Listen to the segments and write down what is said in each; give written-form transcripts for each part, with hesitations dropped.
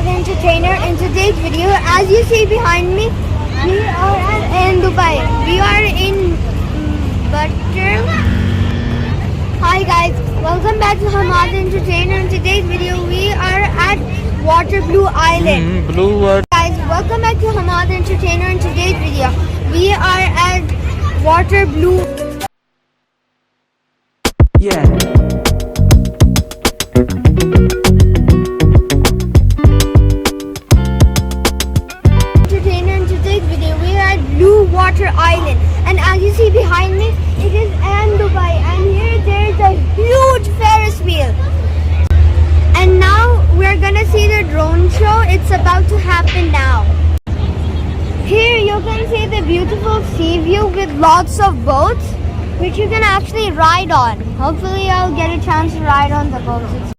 Entertainer. In today's video, as you see behind me, we are in Dubai. We are in Butter. Hi guys, welcome back to Hamad Entertainer. In today's video, we are at Water Blue Island. Bluewaters. Guys, welcome back to Hamad Entertainer. In today's video, we are at Water Blue. Yeah. Bluewater Island, and as you see behind me, it is in Dubai, and here there is a huge Ferris wheel. And now we're gonna see the drone show. It's about to happen now. Here you can see the beautiful sea view with lots of boats, which you can actually ride on. Hopefully I'll get a chance to ride on the boats.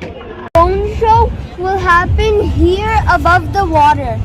The drone show will happen here above the water.